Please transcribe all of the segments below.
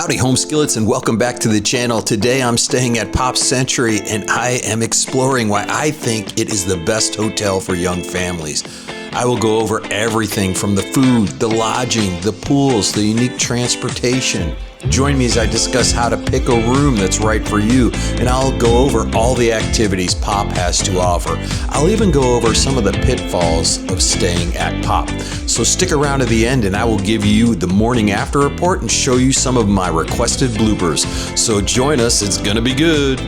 Howdy home skillets and welcome back to the channel. Today I'm staying at Pop Century and I am exploring why I think it is the best hotel for young families. I will go over everything from the food, the lodging, the pools, the unique transportation. Join me as I discuss how to pick a room that's right for you, and I'll go over all the activities Pop has to offer. I'll even go over some of the pitfalls of staying at Pop. So stick around to the end and I will give you the morning after report and show you some of my requested bloopers. So join us, it's gonna be good.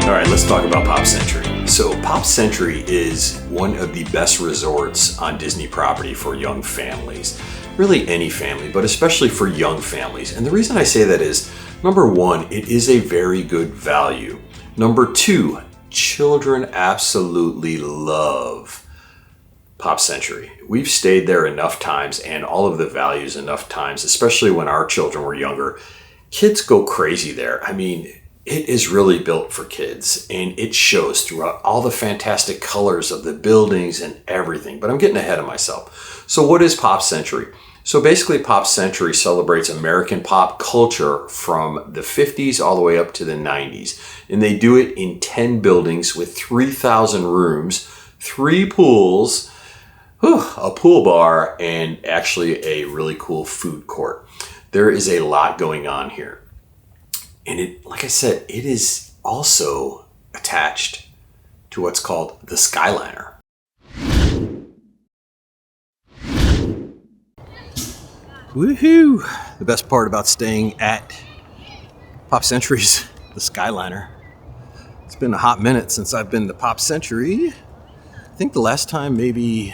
All right, let's talk about Pop Century. So Pop Century is one of the best resorts on Disney property for young families. Really any family, but especially for young families. And the reason I say that is, number one, it is a very good value. Number two, children absolutely love Pop Century. We've stayed there enough times and all of the values enough times, especially when our children were younger. Kids go crazy there. I mean, it is really built for kids and it shows throughout all the fantastic colors of the buildings and everything, but I'm getting ahead of myself. So what is Pop Century? So basically Pop Century celebrates American pop culture from the 50s all the way up to the 90s. And they do it in 10 buildings with 3,000 rooms, 3 pools, a pool bar, and actually a really cool food court. There is a lot going on here. And it, like I said, it is also attached to what's called the Skyliner. Woohoo! The best part about staying at Pop Century's the Skyliner. It's been a hot minute since I've been to Pop Century. I think the last time maybe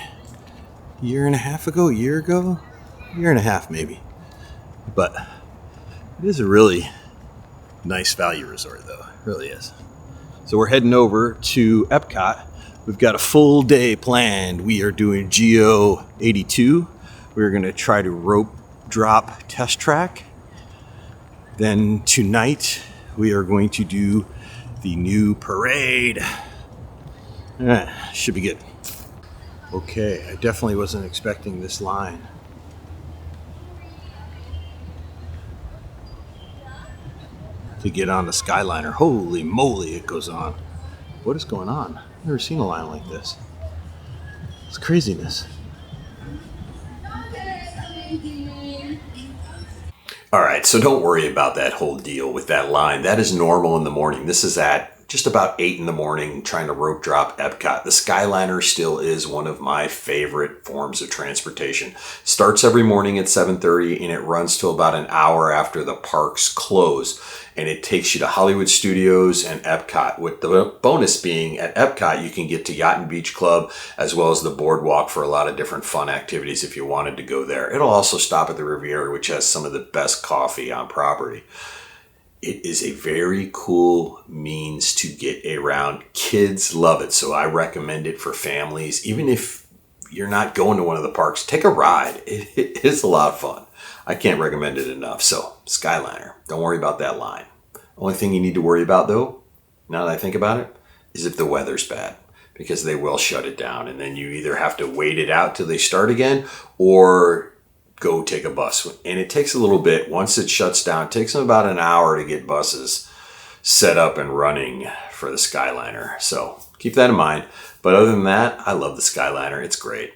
a year and a half ago, year and a half maybe. But it is a really nice value resort though, it really is. So we're heading over to Epcot. We've got a full day planned. We are doing GO 82. We're gonna try to rope drop test track. Then tonight we are going to do the new parade. Should be good. Okay, I definitely wasn't expecting this line. To get on the Skyliner. Holy moly, it goes on. What is going on? I've never seen a line like this. It's craziness. All right, so don't worry about that whole deal with that line. That is normal in the morning. This is at just about 8 in the morning trying to rope drop Epcot. The Skyliner still is one of my favorite forms of transportation. Starts every morning at 7:30 and it runs till about an hour after the parks close. And it takes you to Hollywood Studios and Epcot, with the bonus being at Epcot you can get to Yacht and Beach Club as well as the boardwalk for a lot of different fun activities if you wanted to go there. It'll also stop at the Riviera, which has some of the best coffee on property. It is a very cool means to get around. Kids love it, so I recommend it for families. Even if you're not going to one of the parks, take a ride. It is a lot of fun. I can't recommend it enough. So Skyliner, don't worry about that line. Only thing you need to worry about though, now that I think about it, is if the weather's bad, because they will shut it down and then you either have to wait it out till they start again or go take a bus. And it takes a little bit. Once it shuts down, it takes them about an hour to get buses set up and running for the Skyliner. So keep that in mind. But other than that, I love the Skyliner. It's great.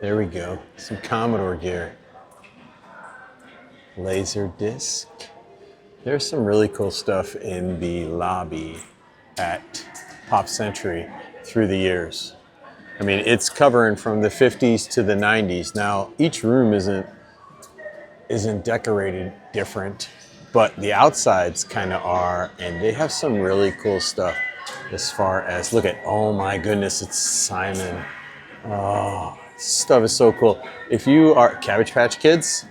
There we go. Some Commodore gear. Laser disc. There's some really cool stuff in the lobby at Pop Century through the years. I mean, it's covering from the 50s to the 90s. Now, each room isn't decorated different, but the outsides kind of are, and they have some really cool stuff as far as, look at, oh my goodness, it's Simon. Oh, this stuff is so cool. If you are Cabbage Patch Kids,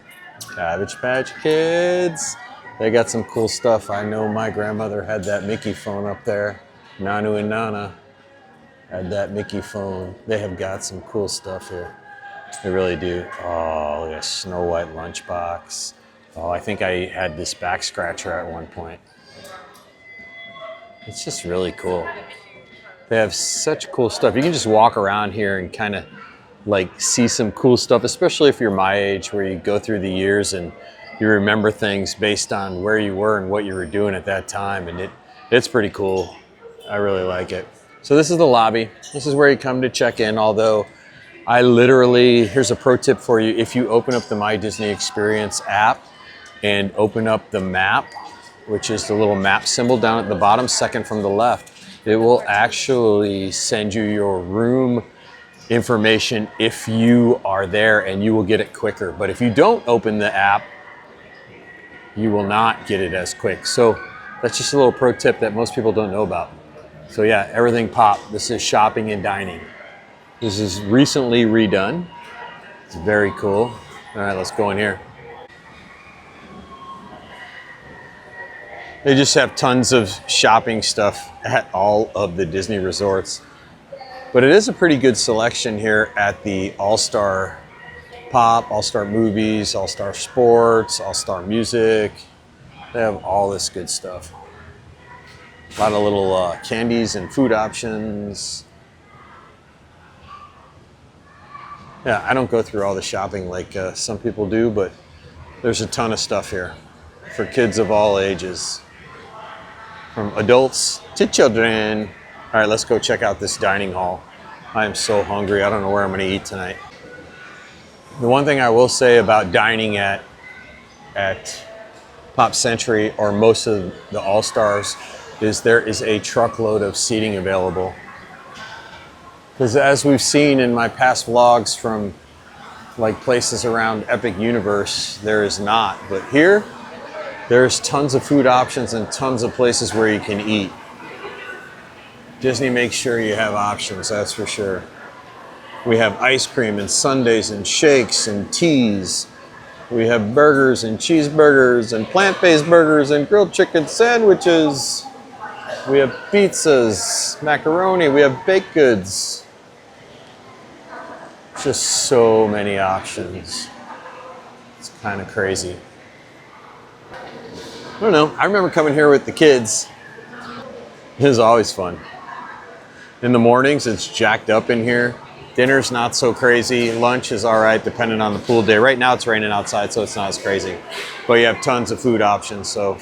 they got some cool stuff. I know my grandmother had that Mickey phone up there. Nanu and Nana had that Mickey phone. They have got some cool stuff here. They really do. Oh, look at a Snow White lunchbox. Oh, I think I had this back scratcher at one point. It's just really cool. They have such cool stuff. You can just walk around here and kind of like see some cool stuff, especially if you're my age, where you go through the years and you remember things based on where you were and what you were doing at that time. And it's pretty cool. I really like it. So this is the lobby. This is where you come to check in, although I literally, here's a pro tip for you. If you open up the My Disney Experience app and open up the map, which is the little map symbol down at the bottom, second from the left, it will actually send you your room information if you are there, and you will get it quicker. But if you don't open the app, you will not get it as quick. So that's just a little pro tip that most people don't know about. So yeah, everything pop. This is shopping and dining. This is recently redone. It's very cool. All right, let's go in here. They just have tons of shopping stuff at all of the Disney resorts. But it is a pretty good selection here at the All-Star Pop, All-Star Movies, All-Star Sports, All-Star Music. They have all this good stuff. A lot of little candies and food options. Yeah, I don't go through all the shopping like some people do, but there's a ton of stuff here for kids of all ages, from adults to children. All right, let's go check out this dining hall. I am so hungry. I don't know where I'm going to eat tonight. The one thing I will say about dining at Pop Century, or most of the All-Stars, is there is a truckload of seating available. Because as we've seen in my past vlogs from like places around Epic Universe, there is not. But here, there's tons of food options and tons of places where you can eat. Disney makes sure you have options, that's for sure. We have ice cream and sundaes and shakes and teas. We have burgers and cheeseburgers and plant-based burgers and grilled chicken sandwiches. We have pizzas, macaroni, we have baked goods. Just so many options. It's kind of crazy. I don't know, I remember coming here with the kids. It was always fun. In the mornings, it's jacked up in here. Dinner's not so crazy. Lunch is all right, depending on the pool day. Right now, it's raining outside, so it's not as crazy. But you have tons of food options, so.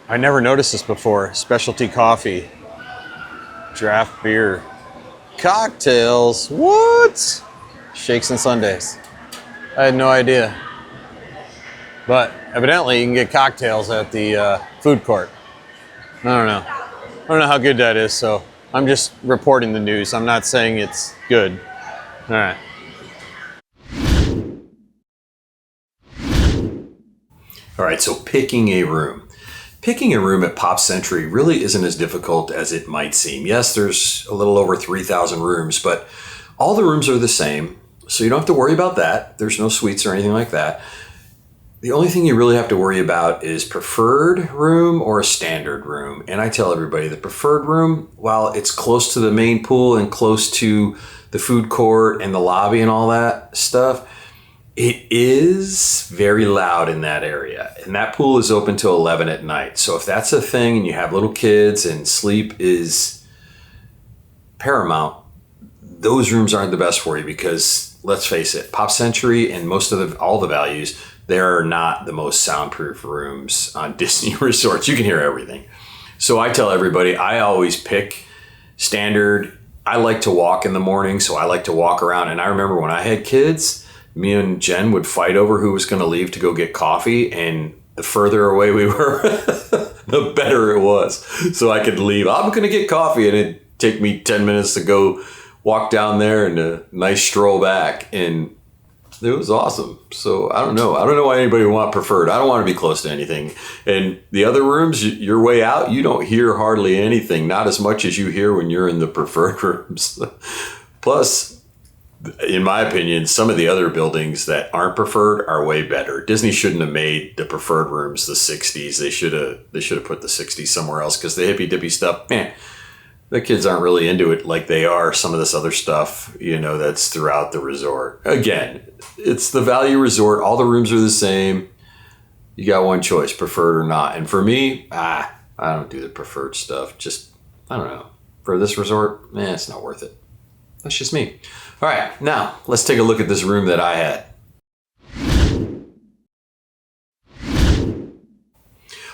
I never noticed this before. Specialty coffee, draft beer, cocktails. What? Shakes and sundaes. I had no idea. But evidently, you can get cocktails at the food court. I don't know. I don't know how good that is, so I'm just reporting the news. I'm not saying it's good. All right. All right, so picking a room. Picking a room at Pop Century really isn't as difficult as it might seem. Yes, there's a little over 3,000 rooms, but all the rooms are the same, so you don't have to worry about that. There's no suites or anything like that. The only thing you really have to worry about is preferred room or a standard room. And I tell everybody the preferred room, while it's close to the main pool and close to the food court and the lobby and all that stuff, it is very loud in that area. And that pool is open till 11 at night. So if that's a thing and you have little kids and sleep is paramount, those rooms aren't the best for you, because let's face it, Pop Century and most of all the values, they're not the most soundproof rooms on Disney resorts. You can hear everything. So I tell everybody, I always pick standard. I like to walk in the morning, so I like to walk around. And I remember when I had kids, me and Jen would fight over who was going to leave to go get coffee. And the further away we were, the better it was. So I could leave. I'm going to get coffee. And it'd take me 10 minutes to go walk down there and a nice stroll back. And it was awesome. So I don't know why anybody would want preferred. I don't want to be close to anything. And the other rooms, your way out, you don't hear hardly anything. Not as much as you hear when you're in the preferred rooms. Plus, in my opinion, some of the other buildings that aren't preferred are way better. Disney shouldn't have made the preferred rooms the 60s. They should have put the 60s somewhere else, because the Hippy Dippy stuff, man, the kids aren't really into it like they are some of this other stuff, that's throughout the resort. Again, it's the value resort. All the rooms are the same. You got one choice, preferred or not. And for me, I I don't do the preferred stuff. Just, I don't know. For this resort, it's not worth it. That's just me. All right, now let's take a look at this room that I had.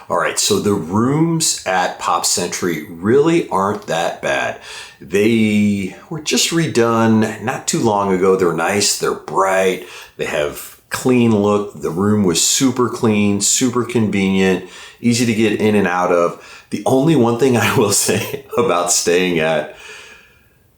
All right, so the rooms at Pop Century really aren't that bad. They were just redone not too long ago. They're nice, they're bright, they have clean look. The room was super clean, super convenient, easy to get in and out of. The only one thing I will say about staying at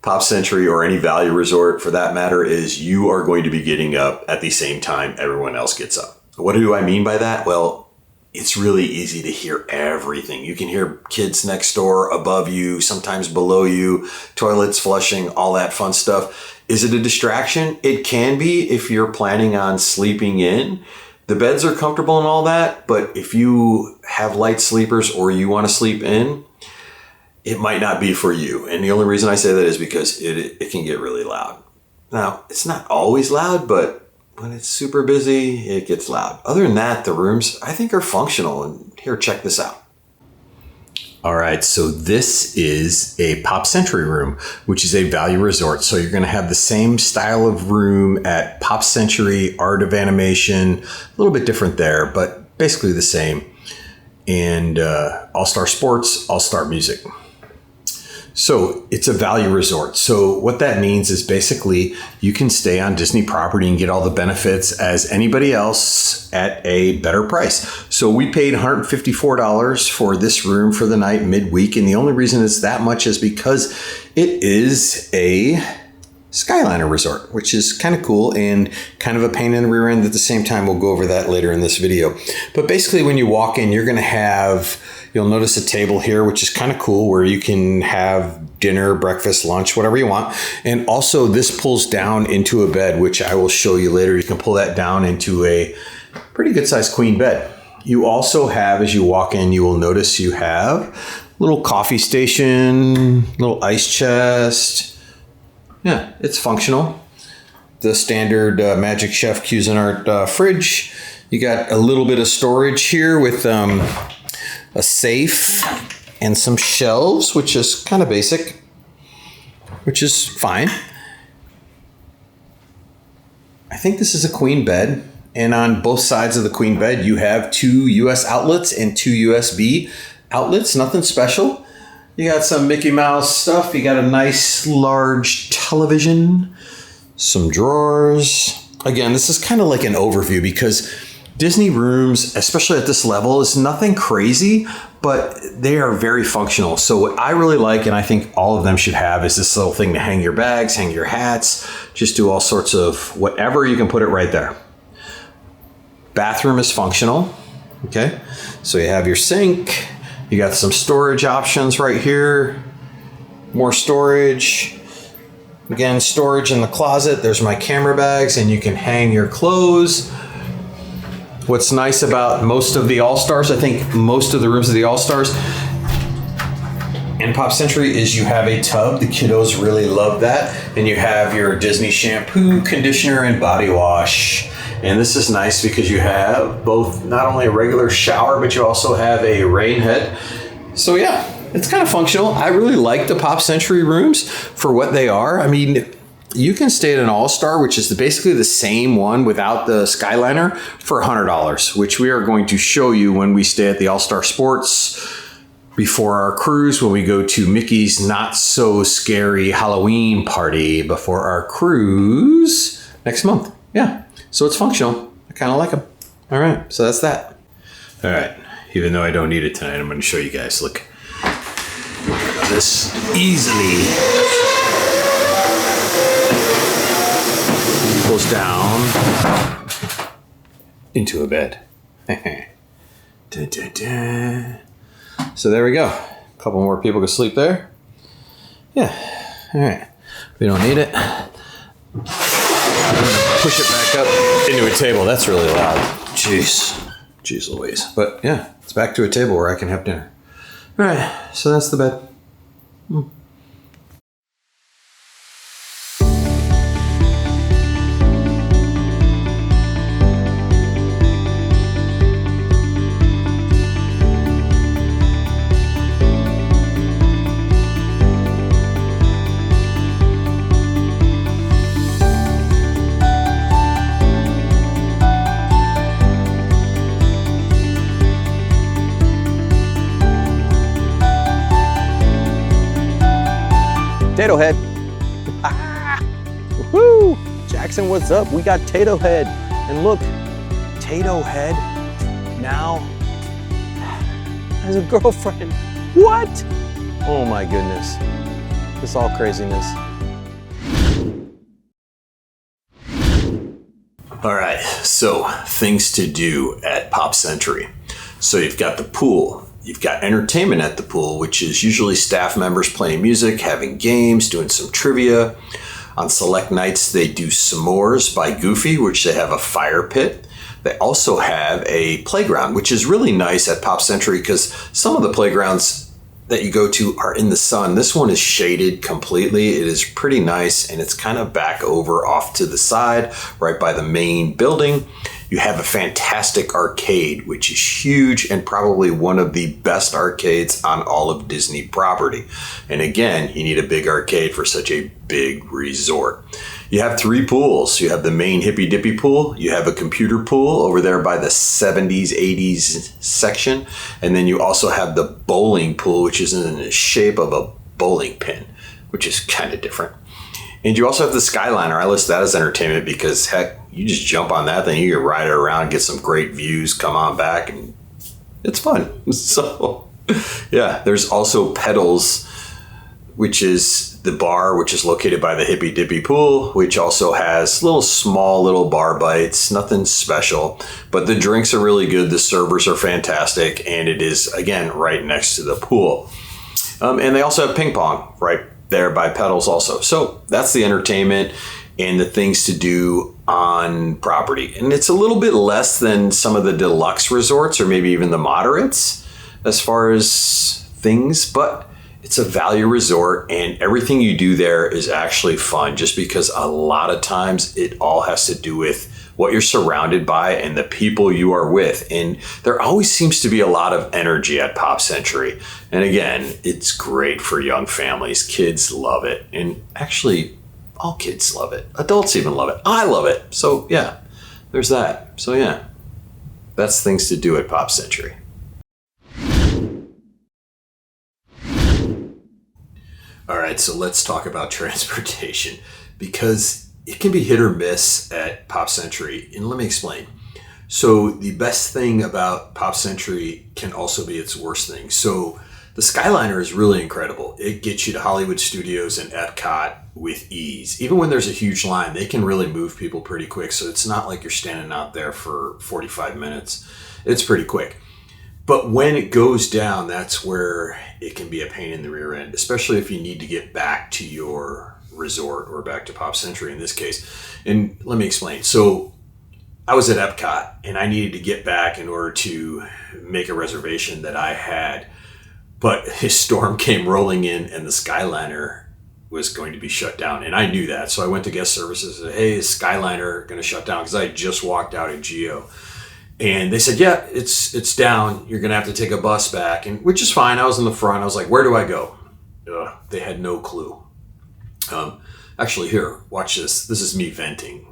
Pop Century or any value resort for that matter is you are going to be getting up at the same time everyone else gets up. What do I mean by that? Well, it's really easy to hear everything. You can hear kids next door, above you, sometimes below you, toilets flushing, all that fun stuff. Is it a distraction? It can be if you're planning on sleeping in. The beds are comfortable and all that, but if you have light sleepers or you want to sleep in, it might not be for you. And the only reason I say that is because it can get really loud. Now, it's not always loud, but when it's super busy, it gets loud. Other than that, the rooms, I think, are functional. And here, check this out. All right, so this is a Pop Century room, which is a value resort. So you're going to have the same style of room at Pop Century, Art of Animation, a little bit different there, but basically the same. And All-Star Sports, All-Star Music. So it's a value resort. So what that means is basically you can stay on Disney property and get all the benefits as anybody else at a better price. So we paid $154 for this room for the night midweek. And the only reason it's that much is because it is a Skyliner resort, which is kind of cool and kind of a pain in the rear end at the same time. We'll go over that later in this video. But basically when you walk in, you're going to have, you'll notice a table here, which is kind of cool, where you can have dinner, breakfast, lunch, whatever you want. And also this pulls down into a bed, which I will show you later. You can pull that down into a pretty good sized queen bed. You also have, as you walk in, you will notice you have a little coffee station, little ice chest. Yeah, it's functional. The standard Magic Chef Cuisinart fridge. You got a little bit of storage here with a safe and some shelves, which is kind of basic, which is fine. I think this is a queen bed. And on both sides of the queen bed, you have 2 US outlets and 2 USB outlets. Nothing special. You got some Mickey Mouse stuff. You got a nice large television, some drawers. Again, this is kind of like an overview because Disney rooms, especially at this level, is nothing crazy, but they are very functional. So what I really like, and I think all of them should have, is this little thing to hang your bags, hang your hats, just do all sorts of whatever. You can put it right there. Bathroom is functional. Okay, so you have your sink. You got some storage options right here. More storage. Again, storage in the closet. There's my camera bags, and you can hang your clothes. What's nice about most of the All-Stars, I think most of the rooms of the All-Stars and Pop Century, is you have a tub. The kiddos really love that. And you have your Disney shampoo, conditioner, and body wash. And this is nice because you have both not only a regular shower, but you also have a rain head. So yeah, it's kind of functional. I really like the Pop Century rooms for what they are. I mean, you can stay at an All-Star, which is basically the same one without the Skyliner, for $100, which we are going to show you when we stay at the All-Star Sports before our cruise, when we go to Mickey's Not So Scary Halloween party before our cruise next month. Yeah. So it's functional. I kind of like them. All right, so that's that. All right, even though I don't need it tonight, I'm going to show you guys. Look, this easily goes down into a bed. Dun, dun, dun. So there we go. A couple more people can sleep there. Yeah, all right. We don't need it. Push it back up into a table. That's really loud. Jeez Louise. But yeah, it's back to a table where I can have dinner. All right, so that's the bed. Potato Head. Woo! Jackson, what's up? We got Tato Head. And look, Tato Head now has a girlfriend. What? Oh my goodness. This all craziness. All right, so things to do at Pop Century. So you've got the pool. You've got entertainment at the pool, which is usually staff members playing music, having games, doing some trivia. On select nights, they do s'mores by Goofy, which they have a fire pit. They also have a playground, which is really nice at Pop Century because some of the playgrounds that you go to are in the sun. This one is shaded completely. It is pretty nice, and it's kind of back over off to the side, right by the main building. You have a fantastic arcade, which is huge and probably one of the best arcades on all of Disney property. And again, you need a big arcade for such a big resort. You have 3 pools. You have the main Hippy Dippy pool. You have a computer pool over there by the 70s, 80s section. And then you also have the bowling pool, which is in the shape of a bowling pin, which is kind of different. And you also have the Skyliner. I list that as entertainment because, heck, you just jump on that thing, you can ride it around, get some great views, come on back, and it's fun. So, yeah, there's also Pedals, which is the bar, which is located by the Hippy Dippy pool, which also has small little bar bites, nothing special, but the drinks are really good. The servers are fantastic, and it is, again, right next to the pool. And they also have ping pong right there by Pedals also. So that's the entertainment and the things to do on property. And it's a little bit less than some of the deluxe resorts or maybe even the moderates as far as things, but it's a value resort and everything you do there is actually fun just because a lot of times it all has to do with what you're surrounded by and the people you are with. And there always seems to be a lot of energy at Pop Century. And again, it's great for young families. Kids love it. And actually, all kids love it. Adults even love it. I love it. So yeah, there's that. So yeah, that's things to do at Pop Century. All right, so let's talk about transportation because it can be hit or miss at Pop Century. And let me explain. So the best thing about Pop Century can also be its worst thing. So the Skyliner is really incredible. It gets you to Hollywood Studios and Epcot with ease. Even when there's a huge line, they can really move people pretty quick. So it's not like you're standing out there for 45 minutes. It's pretty quick. But when it goes down, that's where it can be a pain in the rear end, especially if you need to get back to your resort or back to Pop Century in this case. And let me explain. So I was at Epcot and I needed to get back in order to make a reservation that I had. But his storm came rolling in and the Skyliner was going to be shut down. And I knew that. So I went to guest services and said, hey, is Skyliner going to shut down? Because I had just walked out of Geo. And they said, yeah, it's down. You're going to have to take a bus back, and which is fine. I was in the front. I was like, where do I go? They had no clue. Actually, here, watch this. This is me venting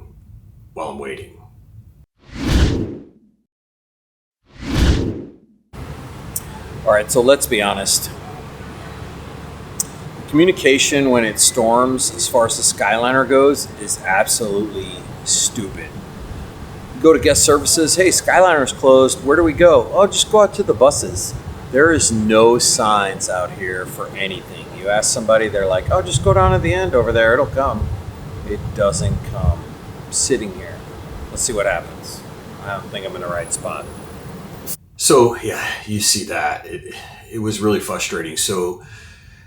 while I'm waiting. All right, so let's be honest. Communication when it storms, as far as the Skyliner goes, is absolutely stupid. Go to guest services. Hey, Skyliner's closed. Where do we go? Oh, just go out to the buses. There is no signs out here for anything. You ask somebody, they're like, oh, just go down to the end over there. It'll come. It doesn't come. I'm sitting here. Let's see what happens. I don't think I'm in the right spot. So, yeah, you see that. It was really frustrating. So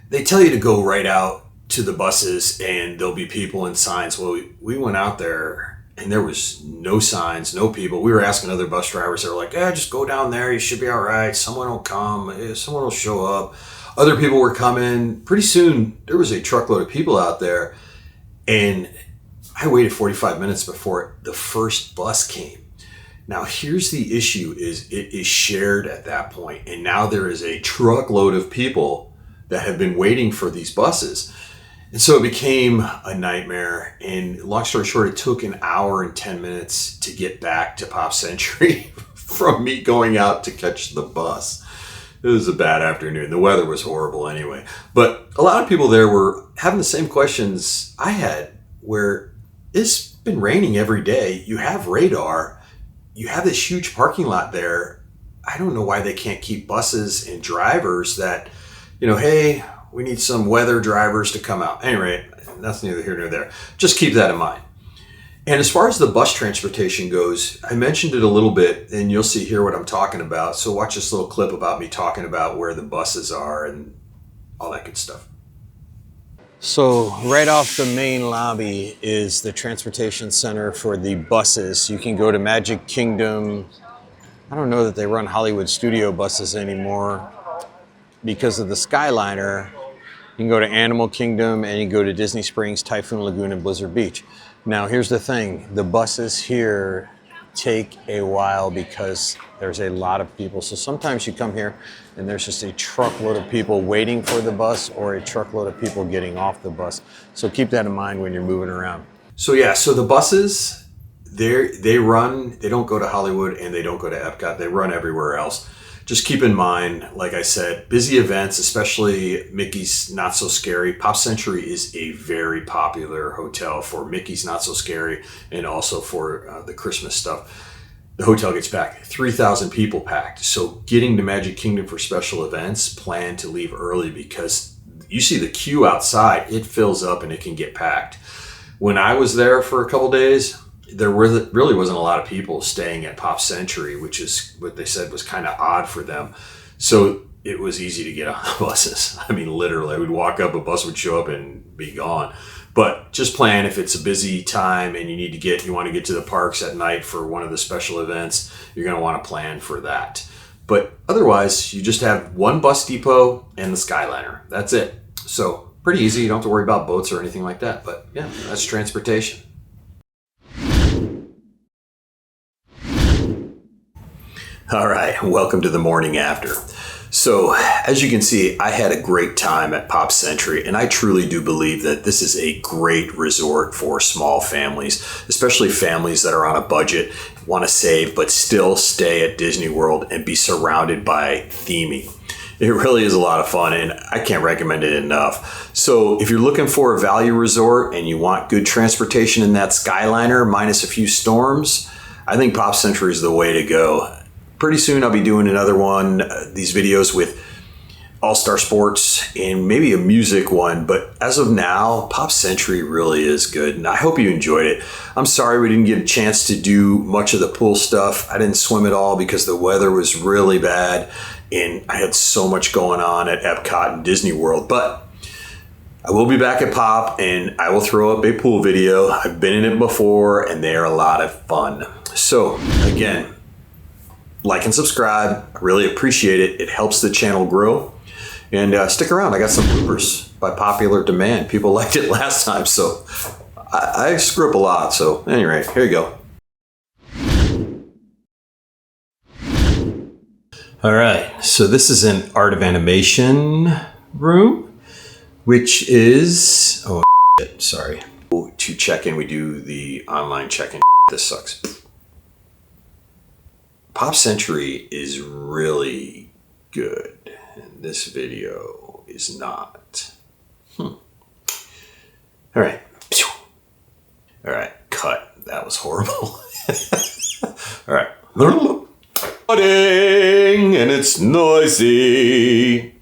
they tell you to go right out to the buses and there'll be people and signs. Well, we went out there and there was no signs, no people. We were asking other bus drivers. They were like, just go down there. You should be all right. Someone will come. Someone will show up. Other people were coming. Pretty soon, there was a truckload of people out there. And I waited 45 minutes before the first bus came. Now, here's the issue is it is shared at that point. And now there is a truckload of people that have been waiting for these buses. And so it became a nightmare. And long story short, it took an hour and 10 minutes to get back to Pop Century from me going out to catch the bus. It was a bad afternoon. The weather was horrible anyway. But a lot of people there were having the same questions I had, where it's been raining every day. You have radar. You have this huge parking lot there. I don't know why they can't keep buses and drivers that, hey, we need some weather drivers to come out. Anyway, that's neither here nor there. Just keep that in mind. And as far as the bus transportation goes, I mentioned it a little bit, and you'll see here what I'm talking about. So watch this little clip about me talking about where the buses are and all that good stuff. So right off the main lobby is the transportation center for the buses. You can go to Magic Kingdom. I don't know that they run Hollywood Studio buses anymore because of the Skyliner. You can go to Animal Kingdom, and you can go to Disney Springs, Typhoon Lagoon, and Blizzard Beach. Now, here's the thing. The buses here take a while because there's a lot of people. So sometimes you come here and there's just a truckload of people waiting for the bus or a truckload of people getting off the bus. So keep that in mind when you're moving around. So the buses, they run, they don't go to Hollywood and they don't go to Epcot. They run everywhere else. Just keep in mind, like I said, busy events, especially Mickey's Not So Scary. Pop Century is a very popular hotel for Mickey's Not So Scary and also for the Christmas stuff. The hotel gets packed, 3,000 people packed. So getting to Magic Kingdom for special events, plan to leave early because you see the queue outside, it fills up and it can get packed. When I was there for a couple days, there really wasn't a lot of people staying at Pop Century, which is what they said was kind of odd for them. So it was easy to get on the buses. I mean, literally, I would walk up, a bus would show up and be gone. But just plan if it's a busy time and you want to get to the parks at night for one of the special events, you're going to want to plan for that. But otherwise, you just have one bus depot and the Skyliner. That's it. So pretty easy. You don't have to worry about boats or anything like that. But yeah, that's transportation. All right, welcome to the morning after. So as you can see, I had a great time at Pop Century, and I truly do believe that this is a great resort for small families, especially families that are on a budget, want to save, but still stay at Disney World and be surrounded by theming. It really is a lot of fun, and I can't recommend it enough. So if you're looking for a value resort and you want good transportation in that Skyliner minus a few storms, I think Pop Century is the way to go. Pretty soon I'll be doing another one, these videos with All-Star Sports and maybe a music one. But as of now, Pop Century really is good. And I hope you enjoyed it. I'm sorry we didn't get a chance to do much of the pool stuff. I didn't swim at all because the weather was really bad. And I had so much going on at Epcot and Disney World. But I will be back at Pop and I will throw up a pool video. I've been in it before and they are a lot of fun. So again, like and subscribe. I really appreciate it. It helps the channel grow. And stick around. I got some bloopers by popular demand. People liked it last time, so I screw up a lot. So anyway, here you go. All right, so this is an Art of Animation room, which is, sorry. To check in, we do the online check-in. This sucks. Pop Century is really good, and this video is not. All right. All right, cut. That was horrible. All right. And it's noisy.